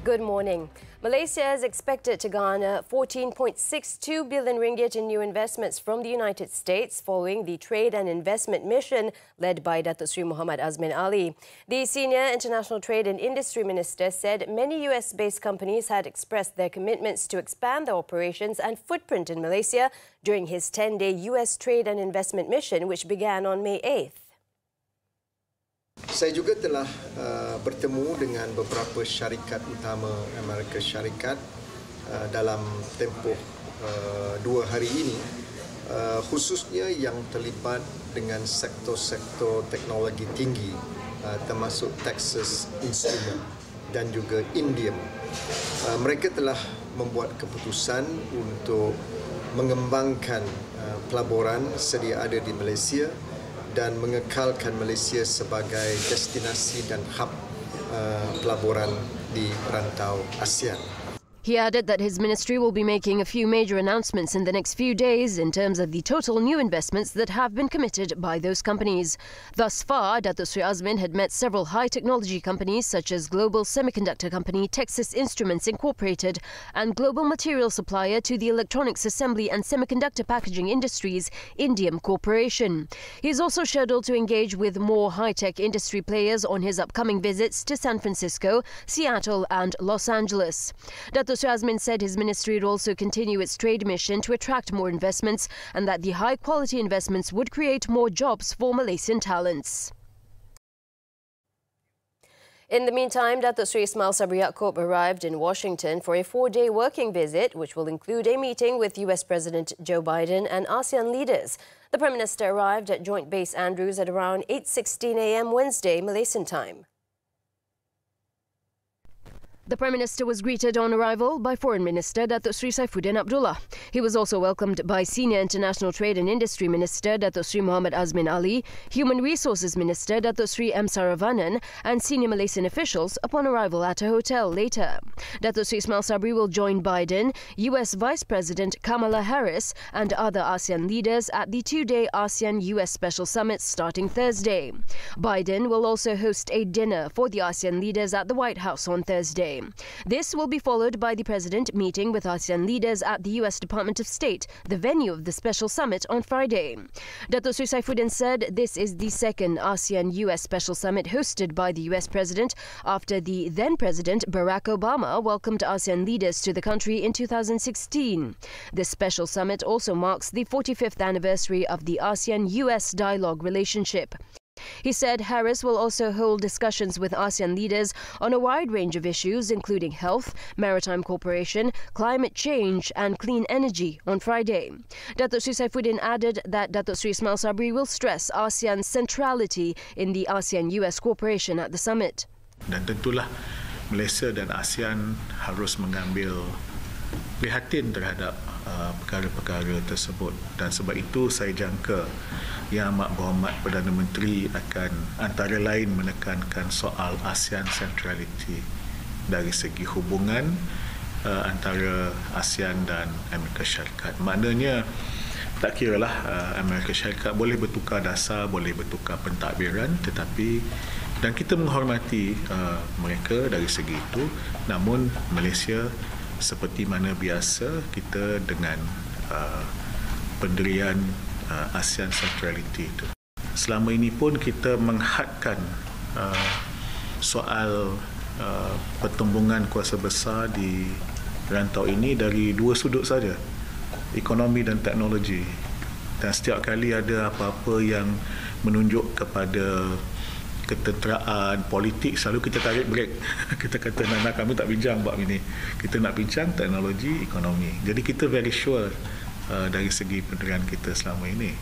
Good morning. Malaysia is expected to garner 14.62 billion ringgit in new investments from the United States following the Trade and Investment Mission led by Datuk Seri Muhammad Azmin Ali. The senior international trade and industry minister said many US-based companies had expressed their commitments to expand their operations and footprint in Malaysia during his 10-day US Trade and Investment Mission, which began on May 8th. Saya juga telah bertemu dengan beberapa syarikat utama Amerika Syarikat dalam tempoh 2 hari ini, khususnya yang terlibat dengan sektor-sektor teknologi tinggi termasuk Texas Instrument dan juga Indium. Mereka telah membuat keputusan untuk mengembangkan pelaburan sedia ada di Malaysia dan mengekalkan Malaysia sebagai destinasi dan hub pelaburan di rantau ASEAN. He added that his ministry will be making a few major announcements in the next few days in terms of the total new investments that have been committed by those companies. Thus far, Datuk Seri Azmin had met several high-technology companies such as global semiconductor company Texas Instruments Incorporated and global material supplier to the electronics assembly and semiconductor packaging industries Indium Corporation. He is also scheduled to engage with more high-tech industry players on his upcoming visits to San Francisco, Seattle and Los Angeles. Datuk Seri Azmin said his ministry would also continue its trade mission to attract more investments and that the high-quality investments would create more jobs for Malaysian talents. In the meantime, Datuk Seri Ismail Sabri Yaakob arrived in Washington for a 4-day working visit, which will include a meeting with US President Joe Biden and ASEAN leaders. The Prime Minister arrived at Joint Base Andrews at around 8:16 a.m. Wednesday, Malaysian time. The Prime Minister was greeted on arrival by Foreign Minister Datuk Seri Saifuddin Abdullah. He was also welcomed by Senior International Trade and Industry Minister Datuk Seri Muhammad Azmin Ali, Human Resources Minister Datuk Seri M. Saravanan and senior Malaysian officials upon arrival at a hotel later. Datuk Seri Ismail Sabri will join Biden, US Vice President Kamala Harris and other ASEAN leaders at the 2-day ASEAN-US Special Summit starting Thursday. Biden will also host a dinner for the ASEAN leaders at the White House on Thursday. This will be followed by the President meeting with ASEAN leaders at the US Department of State, the venue of the special summit, on Friday. Datuk Seri Saifuddin said this is the second ASEAN-US Special Summit hosted by the US President after the then-President Barack Obama welcomed ASEAN leaders to the country in 2016. This special summit also marks the 45th anniversary of the ASEAN-US dialogue relationship. He said Harris will also hold discussions with ASEAN leaders on a wide range of issues, including health, maritime cooperation, climate change and clean energy on Friday. Datuk Seri Saifuddin added that Datuk Seri Ismail Sabri will stress ASEAN's centrality in the ASEAN-US cooperation at the summit. Dan tentulah Malaysia dan ASEAN harus mengambil prihatin terhadap perkara-perkara tersebut dan sebab itu saya jangka Yang Amat Berhormat Perdana Menteri akan antara lain menekankan soal ASEAN centrality dari segi hubungan antara ASEAN dan Amerika Syarikat. Maknanya tak kiralah Amerika Syarikat boleh bertukar dasar, boleh bertukar pentadbiran, tetapi dan kita menghormati mereka dari segi itu, namun Malaysia seperti mana biasa kita dengan pendirian ASEAN centrality itu. Selama ini pun kita menghadkan soal pertembungan kuasa besar di rantau ini dari 2 sudut saja, ekonomi dan teknologi. Dan setiap kali ada apa-apa yang menunjuk kepada ketenteraan politik, selalu kita tarik break. Kita kata, Nana, kami tak bincang bab ini. Kita nak bincang teknologi, ekonomi. Jadi kita very sure dari segi pendirian kita selama ini.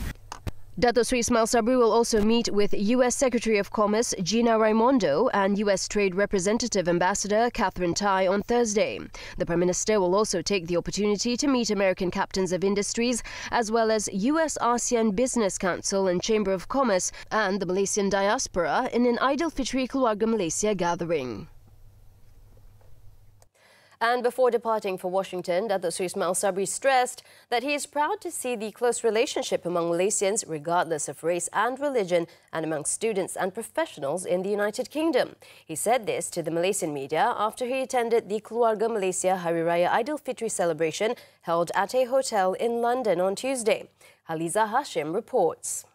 Datuk Seri Ismail Sabri will also meet with US Secretary of Commerce Gina Raimondo and US Trade Representative Ambassador Catherine Tai on Thursday. The Prime Minister will also take the opportunity to meet American captains of industries as well as US ASEAN Business Council and Chamber of Commerce and the Malaysian diaspora in an Aidilfitri Keluarga Malaysia gathering. And before departing for Washington, Datuk Seri Ismail Sabri stressed that he is proud to see the close relationship among Malaysians, regardless of race and religion, and among students and professionals in the United Kingdom. He said this to the Malaysian media after he attended the Keluarga Malaysia Hari Raya Aidilfitri celebration held at a hotel in London on Tuesday. Haliza Hashim reports.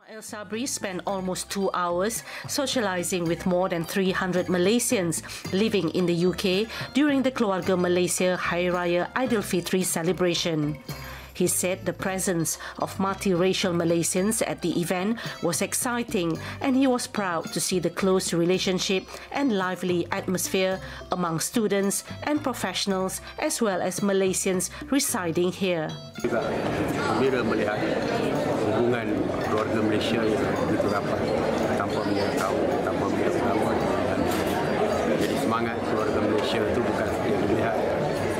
Ismail Sabri spent almost 2 hours socialising with more than 300 Malaysians living in the UK during the Keluarga Malaysia Hari Raya Aidilfitri celebration. He said the presence of multiracial Malaysians at the event was exciting and he was proud to see the close relationship and lively atmosphere among students and professionals as well as Malaysians residing here. Juga gembira melihat hubungan keluarga Malaysia yang begitu rapat tanpa membela kaum, tanpa membela agama, dan jadi semangat keluarga Malaysia itu bukan yang dilihat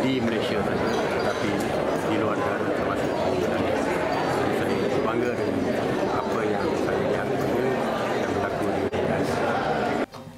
di Malaysia saja, tetapi di luar negara termasuk dan saya bangga dengan apa yang saya lihat yang berlaku di Malaysia.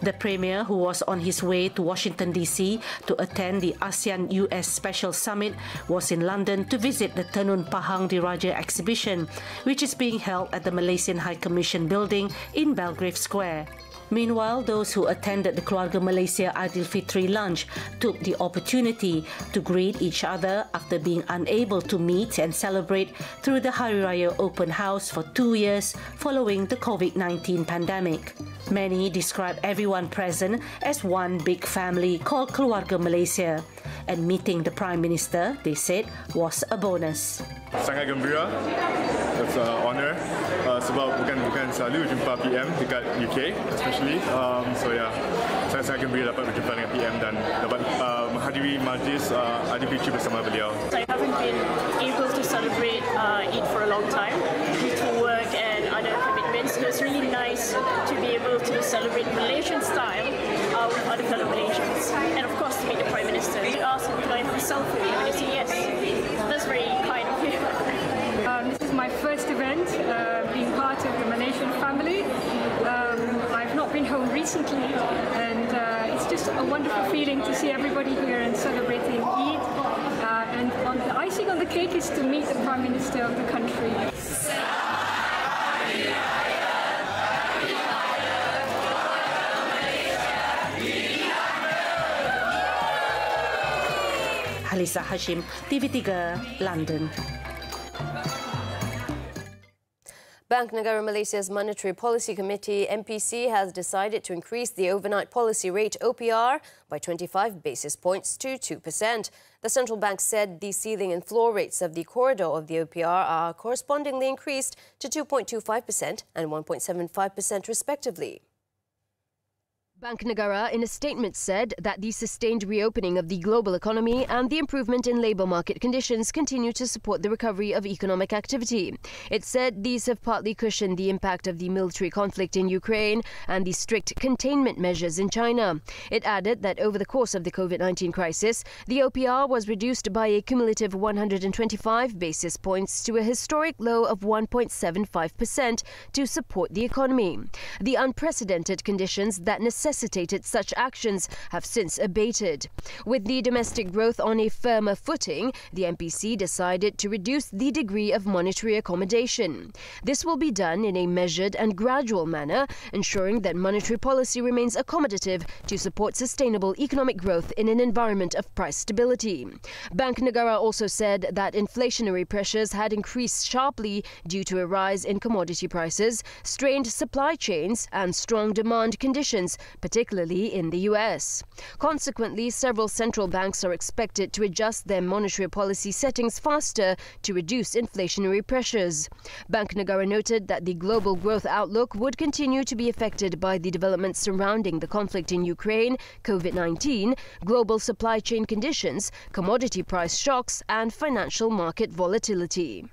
The Premier, who was on his way to Washington DC to attend the ASEAN-US Special Summit, was in London to visit the Tenun Pahang Diraja exhibition, which is being held at the Malaysian High Commission building in Belgrave Square. Meanwhile, those who attended the Keluarga Malaysia Aidilfitri lunch took the opportunity to greet each other after being unable to meet and celebrate through the Hari Raya Open House for 2 years following the COVID-19 pandemic. Many describe everyone present as one big family called Keluarga Malaysia, and meeting the Prime Minister, they said, was a bonus. Sangat gembira, it's an honour sebab bukan selalu jumpa PM dekat UK especially, so yeah, saya sangat gembira dapat berjumpa dengan PM dan dapat menghadiri majlis Aidilfitri bersama beliau. I haven't been able to celebrate Eid for a long time due to work and other commitments, so it's really nice to be able to celebrate Malaysian style with other fellow Malaysians, and of course to meet the Prime Minister. He asked me, do I have a selfie? And I said yes. That's very kind of him. This is my first event being part of the Malaysian family. I've not been home recently, and it's just a wonderful feeling to see everybody here and celebrating Eid. And the icing on the cake is to meet the Prime Minister of the country. Haliza Hashim, TV3, London. Bank Negara Malaysia's Monetary Policy Committee, MPC, has decided to increase the overnight policy rate OPR by 25 basis points to 2%. The central bank said the ceiling and floor rates of the corridor of the OPR are correspondingly increased to 2.25% and 1.75% respectively. Bank Negara, in a statement, said that the sustained reopening of the global economy and the improvement in labour market conditions continue to support the recovery of economic activity. It said these have partly cushioned the impact of the military conflict in Ukraine and the strict containment measures in China. It added that over the course of the COVID-19 crisis, the OPR was reduced by a cumulative 125 basis points to a historic low of 1.75% to support the economy. The unprecedented conditions that necessitated such actions have since abated. With the domestic growth on a firmer footing, the MPC decided to reduce the degree of monetary accommodation. This will be done in a measured and gradual manner, ensuring that monetary policy remains accommodative to support sustainable economic growth in an environment of price stability. Bank Negara also said that inflationary pressures had increased sharply due to a rise in commodity prices, strained supply chains and strong demand conditions, particularly in the US. Consequently, several central banks are expected to adjust their monetary policy settings faster to reduce inflationary pressures. Bank Negara noted that the global growth outlook would continue to be affected by the developments surrounding the conflict in Ukraine, COVID-19, global supply chain conditions, commodity price shocks, and financial market volatility.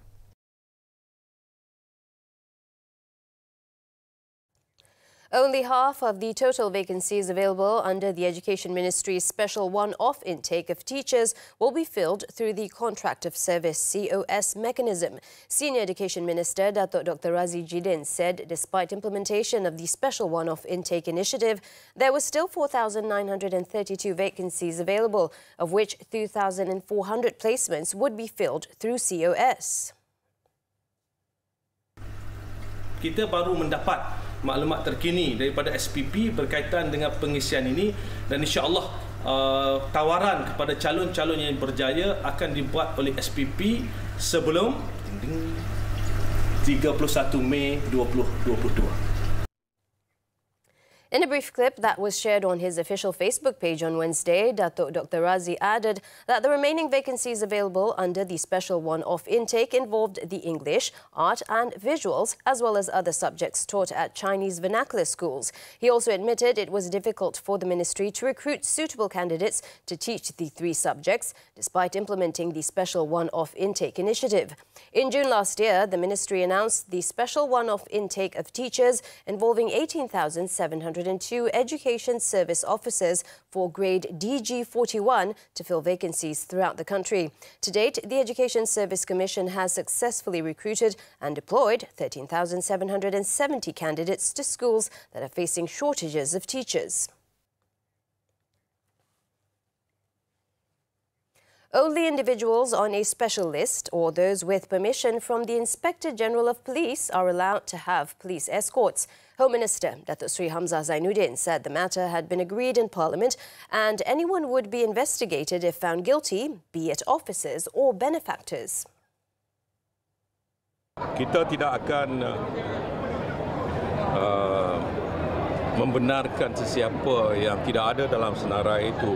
Only half of the total vacancies available under the Education Ministry's special one-off intake of teachers will be filled through the Contract of Service CoS mechanism. Senior Education Minister Datuk Dr. Razak said despite implementation of the special one-off intake initiative, there were still 4,932 vacancies available, of which 2,400 placements would be filled through CoS. Kita baru mendapat maklumat terkini daripada SPP berkaitan dengan pengisian ini dan insya-Allah tawaran kepada calon-calon yang berjaya akan dibuat oleh SPP sebelum 31 Mei 2022. In a brief clip that was shared on his official Facebook page on Wednesday, Datuk Dr. Razak added that the remaining vacancies available under the special one-off intake involved the English, art and visuals, as well as other subjects taught at Chinese vernacular schools. He also admitted it was difficult for the ministry to recruit suitable candidates to teach the three subjects, despite implementing the special one-off intake initiative. In June last year, the ministry announced the special one-off intake of teachers involving 18,702 education service officers for grade DG41 to fill vacancies throughout the country. To date, the Education Service Commission has successfully recruited and deployed 13,770 candidates to schools that are facing shortages of teachers. Only individuals on a special list or those with permission from the Inspector General of Police are allowed to have police escorts. Home Minister Datuk Sri Hamzah Zainuddin said the matter had been agreed in Parliament and anyone would be investigated if found guilty, be it officers or benefactors. Kita tidak akan membenarkan sesiapa yang tidak ada dalam senarai itu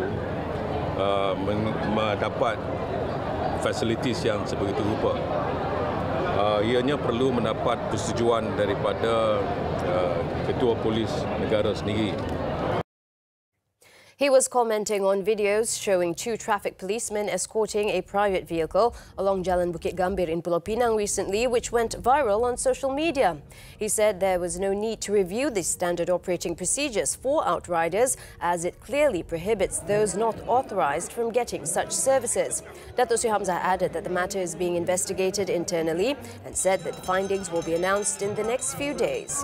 mendapat fasilitis yang sebegitu rupa. Ianya perlu mendapat persetujuan daripada Ketua Polis Negara sendiri. He was commenting on videos showing two traffic policemen escorting a private vehicle along Jalan Bukit Gambir in Pulau Pinang recently, which went viral on social media. He said there was no need to review the standard operating procedures for outriders, as it clearly prohibits those not authorised from getting such services. Datuk Sri Hamzah added that the matter is being investigated internally and said that the findings will be announced in the next few days.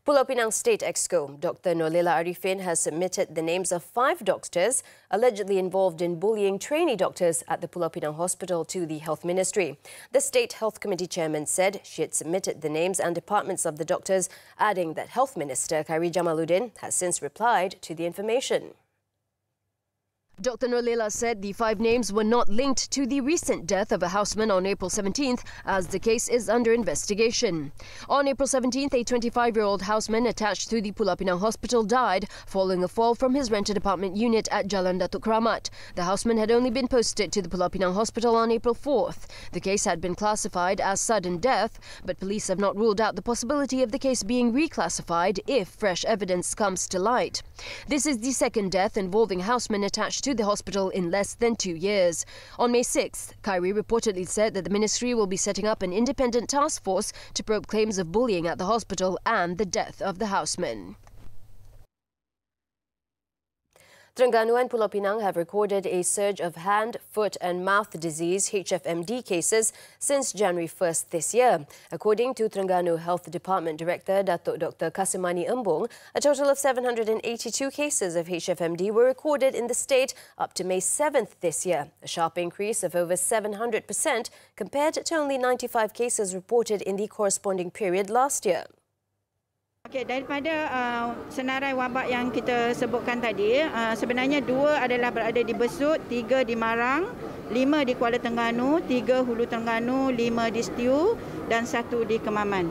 Pulau Pinang State Exco, Dr. Nolila Arifin has submitted the names of 5 doctors allegedly involved in bullying trainee doctors at the Pulau Pinang Hospital to the Health Ministry. The State Health Committee Chairman said she had submitted the names and departments of the doctors, adding that Health Minister Khairi Jamaluddin has since replied to the information. Dr. Nolila said the 5 names were not linked to the recent death of a houseman on April 17th, as the case is under investigation. On April 17th, a 25-year-old houseman attached to the Pulau Pinang Hospital died following a fall from his rented apartment unit at Jalan Datuk Kramat. The houseman had only been posted to the Pulau Pinang Hospital on April 4th. The case had been classified as sudden death, but police have not ruled out the possibility of the case being reclassified if fresh evidence comes to light. This is the second death involving housemen attached to the hospital in less than 2 years. On May 6th, Khairi reportedly said that the ministry will be setting up an independent task force to probe claims of bullying at the hospital and the death of the houseman. Terengganu and Pulau Pinang have recorded a surge of hand, foot and mouth disease HFMD cases since January 1st this year. According to Terengganu Health Department Director Datuk Dr. Kasimani Embung, a total of 782 cases of HFMD were recorded in the state up to May 7th this year, a sharp increase of over 700% compared to only 95 cases reported in the corresponding period last year. Okey, daripada senarai wabak yang kita sebutkan tadi, sebenarnya 2 adalah berada di Besut, 3 di Marang, 5 di Kuala Terengganu, 3 Hulu Terengganu, 5 di Setiu dan 1 di Kemaman.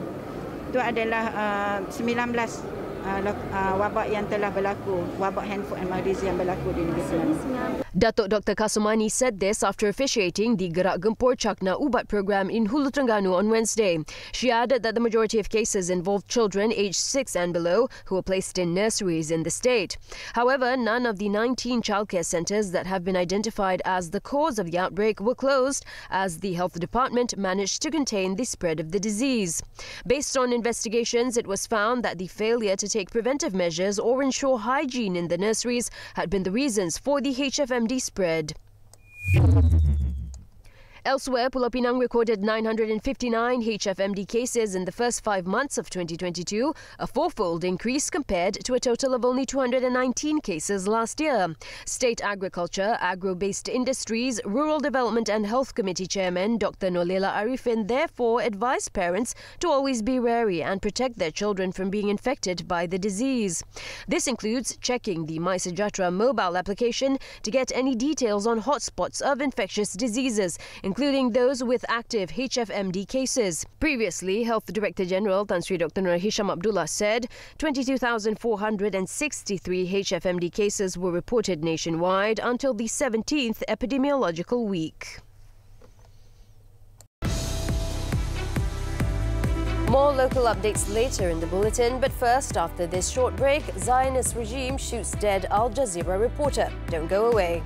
Itu adalah 19 wabak yang telah berlaku, wabak hand, foot and mouth disease yang berlaku di negeri Terengganu. Datuk Dr. Kasumani said this after officiating the Gerak Gempur Cakna Ubat program in Hulu Terengganu on Wednesday. She added that the majority of cases involved children aged 6 and below who were placed in nurseries in the state. However, none of the 19 childcare centres that have been identified as the cause of the outbreak were closed, as the health department managed to contain the spread of the disease. Based on investigations, it was found that the failure to take preventive measures or ensure hygiene in the nurseries had been the reasons for the HFMD spread. Elsewhere, Pulau Pinang recorded 959 HFMD cases in the first 5 months of 2022, a fourfold increase compared to a total of only 219 cases last year. State Agriculture, Agro-Based Industries, Rural Development and Health Committee Chairman Dr. Nolela Arifin therefore advised parents to always be wary and protect their children from being infected by the disease. This includes checking the My Sejahtera mobile application to get any details on hotspots of infectious diseases, including those with active HFMD cases. Previously, Health Director General Tan Sri Dr. Nur Hisham Abdullah said 22,463 HFMD cases were reported nationwide until the 17th epidemiological week. More local updates later in the bulletin, but first, after this short break, Zionist regime shoots dead Al Jazeera reporter. Don't go away.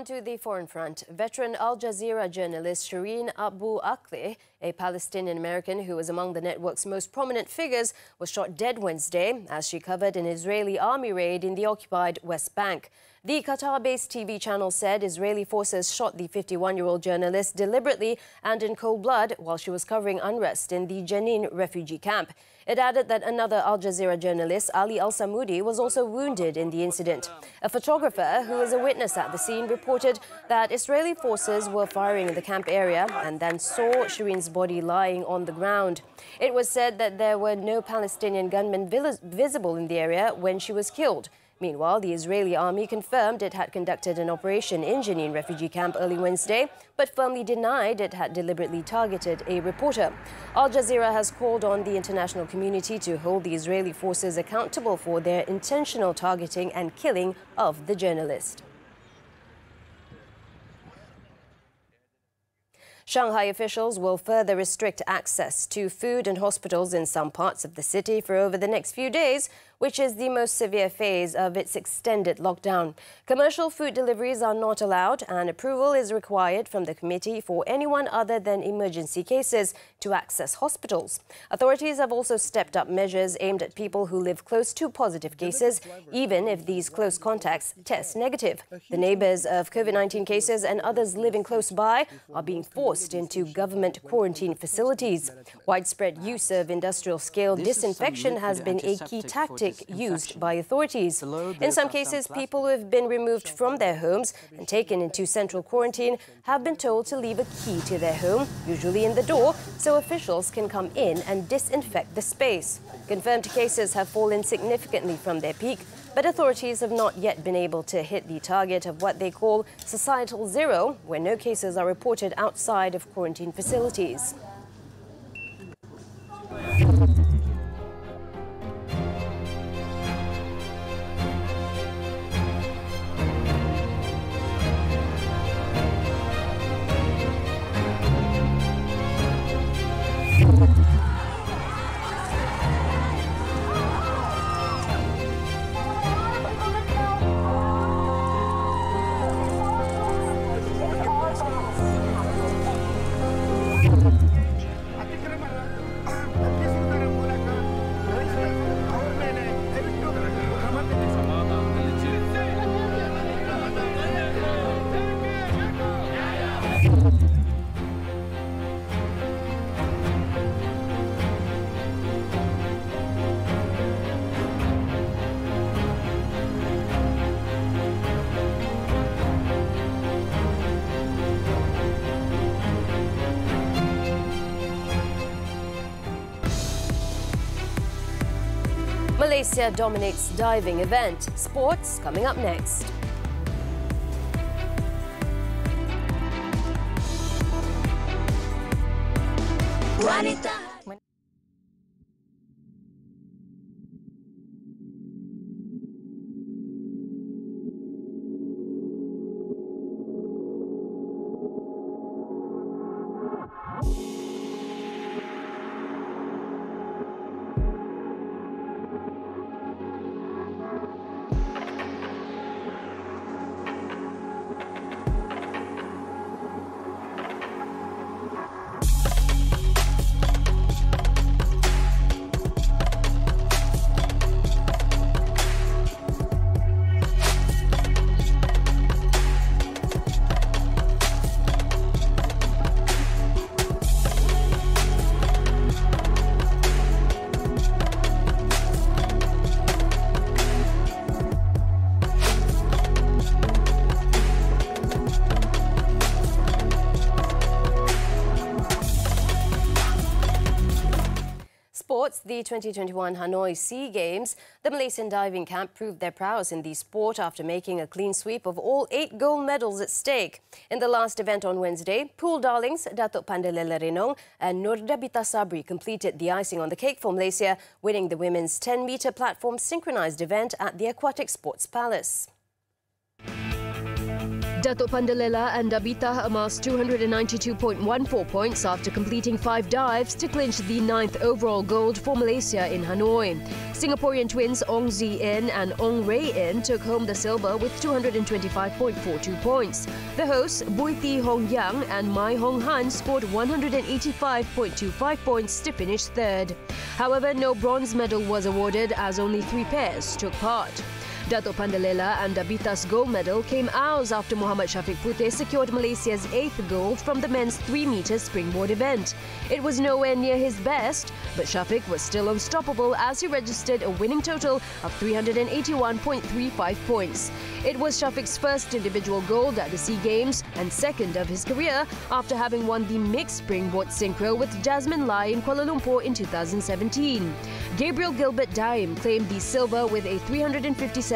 To the foreign front, veteran Al Jazeera journalist Shireen Abu Akleh, a Palestinian-American who was among the network's most prominent figures, was shot dead Wednesday as she covered an Israeli army raid in the occupied West Bank. The Qatar-based TV channel said Israeli forces shot the 51-year-old journalist deliberately and in cold blood while she was covering unrest in the Jenin refugee camp. It added that another Al Jazeera journalist, Ali Al-Samudi, was also wounded in the incident. A photographer who was a witness at the scene reported that Israeli forces were firing in the camp area and then saw Shireen's body lying on the ground. It was said that there were no Palestinian gunmen visible in the area when she was killed. Meanwhile, the Israeli army confirmed it had conducted an operation in Jenin refugee camp early Wednesday, but firmly denied it had deliberately targeted a reporter. Al Jazeera has called on the international community to hold the Israeli forces accountable for their intentional targeting and killing of the journalist. Shanghai officials will further restrict access to food and hospitals in some parts of the city for over the next few days, which is the most severe phase of its extended lockdown. Commercial food deliveries are not allowed, and approval is required from the committee for anyone other than emergency cases to access hospitals. Authorities have also stepped up measures aimed at people who live close to positive cases, even if these close contacts test negative. The neighbours of COVID-19 cases and others living close by are being forced into government quarantine facilities. Widespread use of industrial-scale disinfection has been a key tactic used by authorities. In some cases, people who have been removed from their homes and taken into central quarantine have been told to leave a key to their home, usually in the door, so officials can come in and disinfect the space. Confirmed cases have fallen significantly from their peak, but authorities have not yet been able to hit the target of what they call societal zero, where no cases are reported outside of quarantine facilities. Malaysia dominates diving event. Sports coming up next. The 2021 Hanoi SEA Games, the Malaysian diving camp proved their prowess in the sport after making a clean sweep of all 8 gold medals at stake. In the last event on Wednesday, pool darlings Datuk Pandalela Renong and Nurdabita Sabri completed the icing on the cake for Malaysia, winning the women's 10-metre platform synchronised event at the Aquatic Sports Palace. Datuk Pandalela and Dabita amassed 292.14 points after completing 5 dives to clinch the 9th overall gold for Malaysia in Hanoi. Singaporean twins Ong Zi In and Ong Rei In took home the silver with 225.42 points. The hosts Buletin Hong Yang and Mai Hong Han scored 185.25 points to finish third. However, no bronze medal was awarded as only 3 pairs took part. Datuk Pandalela and Dabita's gold medal came hours after Muhammad Shafiq Puteh secured Malaysia's 8th gold from the men's 3-metre springboard event. It was nowhere near his best, but Shafiq was still unstoppable as he registered a winning total of 381.35 points. It was Shafiq's first individual gold at the SEA Games and second of his career after having won the mixed springboard synchro with Jasmine Lai in Kuala Lumpur in 2017. Gabriel Gilbert Daim claimed the silver with a 357.30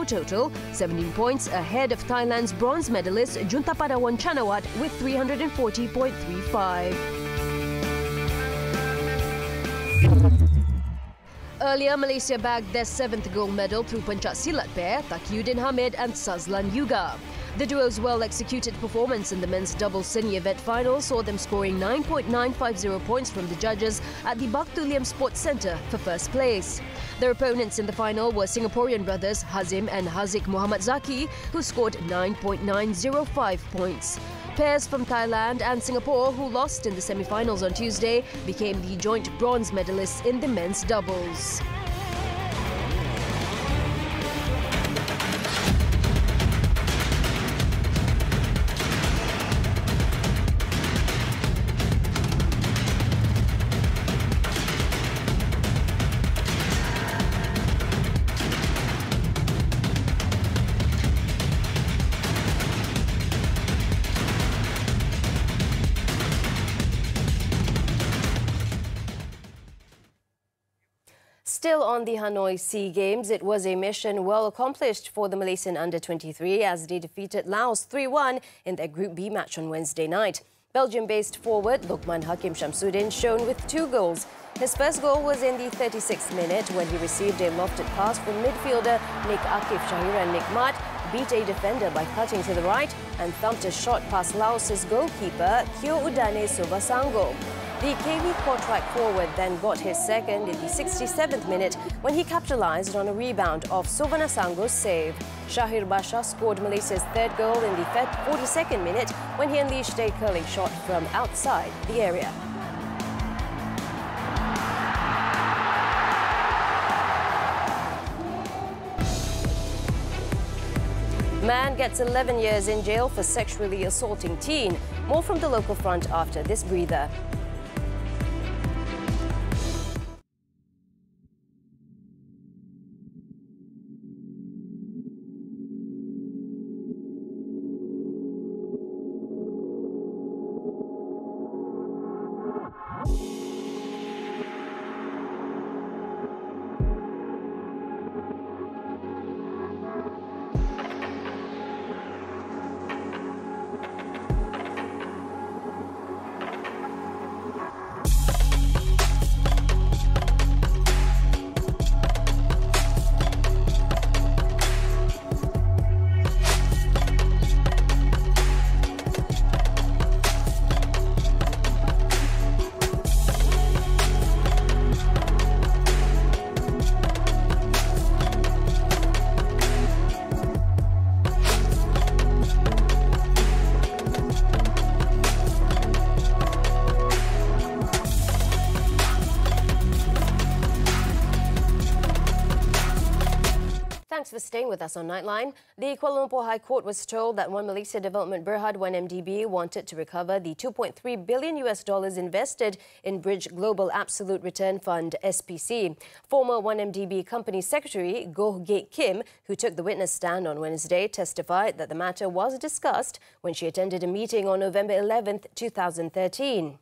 total, 17 points ahead of Thailand's bronze medalist Juntapadawan Chanawat with 340.35. Earlier, Malaysia bagged their 7th gold medal through Pencak Silat pair Taqiyuddin Hamid and Sazlan Yuga. The duo's well-executed performance in the men's double seni event final saw them scoring 9.950 points from the judges at the Baktuliam Sports Centre for first place. Their opponents in the final were Singaporean brothers Hazim and Haziq Muhammad Zaki, who scored 9.905 points. Pairs from Thailand and Singapore, who lost in the semi-finals on Tuesday, became the joint bronze medalists in the men's doubles. Still on the Hanoi SEA Games, it was a mission well accomplished for the Malaysian under-23 as they defeated Laos 3-1 in their Group B match on Wednesday night. Belgium-based forward Lokman Hakim Shamsuddin shone with 2 goals. His first goal was in the 36th minute when he received a lofted pass from midfielder Nick Akif Shahiran Nikmat, beat a defender by cutting to the right and thumped a shot past Laos's goalkeeper Kyo Udane Sovasango. The KV quarterback forward then got his second in the 67th minute when he capitalised on a rebound of Sovanasango's save. Shahir Basha scored Malaysia's 3rd goal in the 42nd minute when he unleashed a curling shot from outside the area. Man gets 11 years in jail for sexually assaulting teen. More from the local front after this breather. Thanks for staying with us on Nightline. The Kuala Lumpur High Court was told that One Malaysia Development Berhad 1MDB wanted to recover the $2.3 billion invested in Bridge Global Absolute Return Fund (SPC). Former 1MDB Company Secretary Goh Geik Kim, who took the witness stand on Wednesday, testified that the matter was discussed when she attended a meeting on November 11, 2013.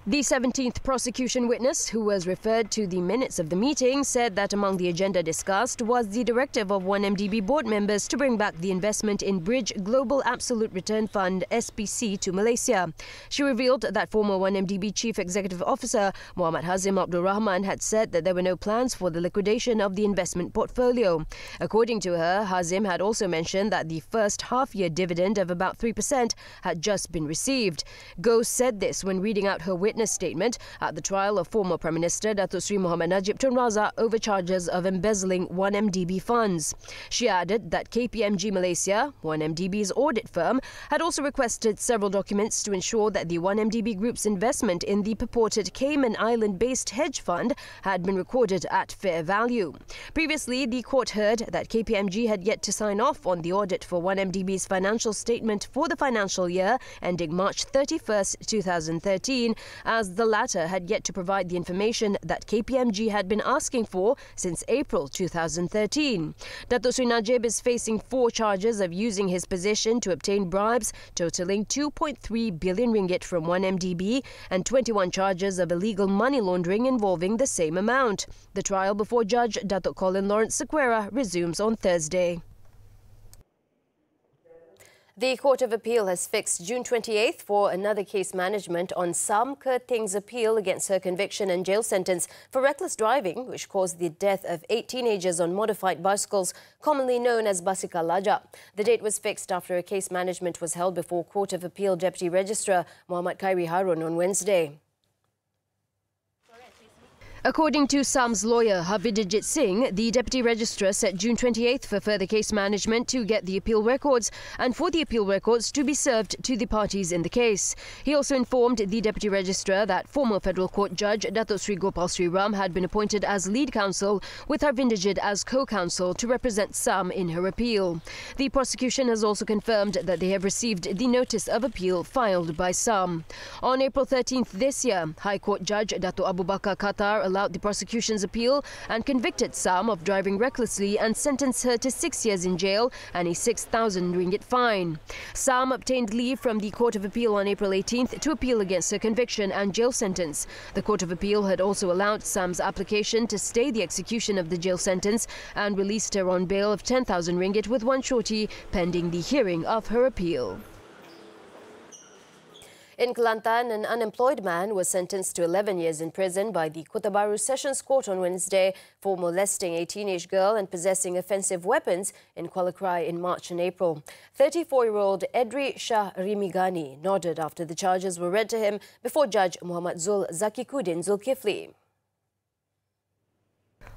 The 17th prosecution witness, who was referred to the minutes of the meeting, said that among the agenda discussed was the directive of 1MDB board members to bring back the investment in Bridge Global Absolute Return Fund (SPC) to Malaysia. She revealed that former 1MDB Chief Executive Officer Muhammad Hazim Abdul Rahman had said that there were no plans for the liquidation of the investment portfolio. According to her, Hazim had also mentioned that the first half-year dividend of about 3% had just been received. Goh said this when reading out her witness statement at the trial of former Prime Minister Datuk Sri Mohammed Najib Tun Razak over charges of embezzling 1MDB funds. She added that KPMG Malaysia, 1MDB's audit firm, had also requested several documents to ensure that the 1MDB Group's investment in the purported Cayman Island-based hedge fund had been recorded at fair value. Previously, the court heard that KPMG had yet to sign off on the audit for 1MDB's financial statement for the financial year ending March 31st, 2013, as the latter had yet to provide the information that KPMG had been asking for since April 2013. Datuk Sri Najib is facing 4 charges of using his position to obtain bribes totaling 2.3 billion ringgit from 1MDB and 21 charges of illegal money laundering involving the same amount. The trial before Judge Datuk Colin Lawrence Sequeira resumes on Thursday. The Court of Appeal has fixed June 28th for another case management on Sam Kerr Ting's appeal against her conviction and jail sentence for reckless driving, which caused the death of 8 teenagers on modified bicycles, commonly known as basikal lajak. The date was fixed after a case management was held before Court of Appeal Deputy Registrar Muhammad Khairi Harun on Wednesday. According to Sam's lawyer, Havidijit Singh, the Deputy Registrar set June 28th for further case management to get the appeal records and for the appeal records to be served to the parties in the case. He also informed the Deputy Registrar that former Federal Court Judge Datuk Sri Gopal Sri Ram had been appointed as lead counsel with Harvindijit as co-counsel to represent Sam in her appeal. The prosecution has also confirmed that they have received the notice of appeal filed by Sam. On April 13th this year, High Court Judge Datuk Abu Bakar Qatar allowed the prosecution's appeal and convicted Sam of driving recklessly and sentenced her to 6 years in jail and a 6,000 ringgit fine. Sam obtained leave from the Court of Appeal on April 18th to appeal against her conviction and jail sentence. The Court of Appeal had also allowed Sam's application to stay the execution of the jail sentence and released her on bail of 10,000 ringgit with one shorty pending the hearing of her appeal. In Kelantan, an unemployed man was sentenced to 11 years in prison by the Kota Bharu Sessions Court on Wednesday for molesting a teenage girl and possessing offensive weapons in Kuala Krai in March and April. 34-year-old Edri Shah Rimigani nodded after the charges were read to him before Judge Muhammad Zul Zakikuddin Zulkifli.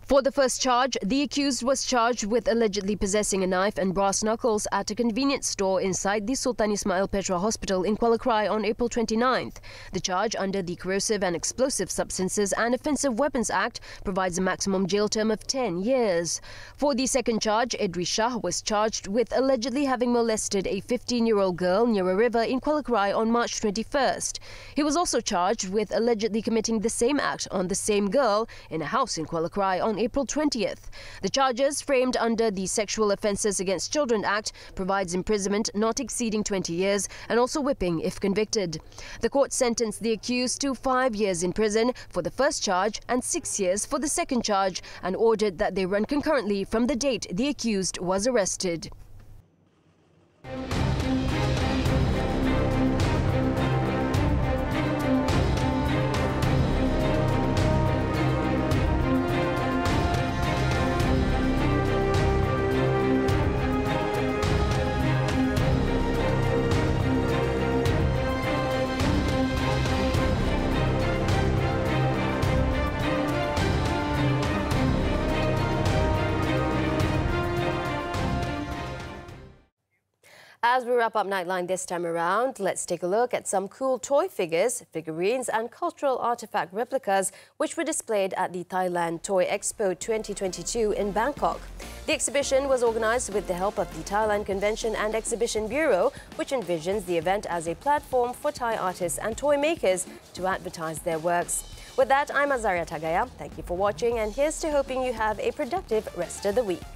For the first charge, the accused was charged with allegedly possessing a knife and brass knuckles at a convenience store inside the Sultan Ismail Petra Hospital in Kuala Krai on April 29th. The charge under the Corrosive and Explosive Substances and Offensive Weapons Act provides a maximum jail term of 10 years. For the second charge, Edri Shah was charged with allegedly having molested a 15-year-old girl near a river in Kuala Krai on March 21st. He was also charged with allegedly committing the same act on the same girl in a house in Kuala Krai on April 20th. The charges, framed under the Sexual Offences Against Children Act, provides imprisonment not exceeding 20 years and also whipping if convicted. The court sentenced the accused to 5 years in prison for the first charge and 6 years for the second charge and ordered that they run concurrently from the date the accused was arrested. As we wrap up Nightline this time around, let's take a look at some cool toy figures, figurines and cultural artifact replicas which were displayed at the Thailand Toy Expo 2022 in Bangkok. The exhibition was organised with the help of the Thailand Convention and Exhibition Bureau, which envisions the event as a platform for Thai artists and toy makers to advertise their works. With that, I'm Azaria Tagaya. Thank you for watching, and here's to hoping you have a productive rest of the week.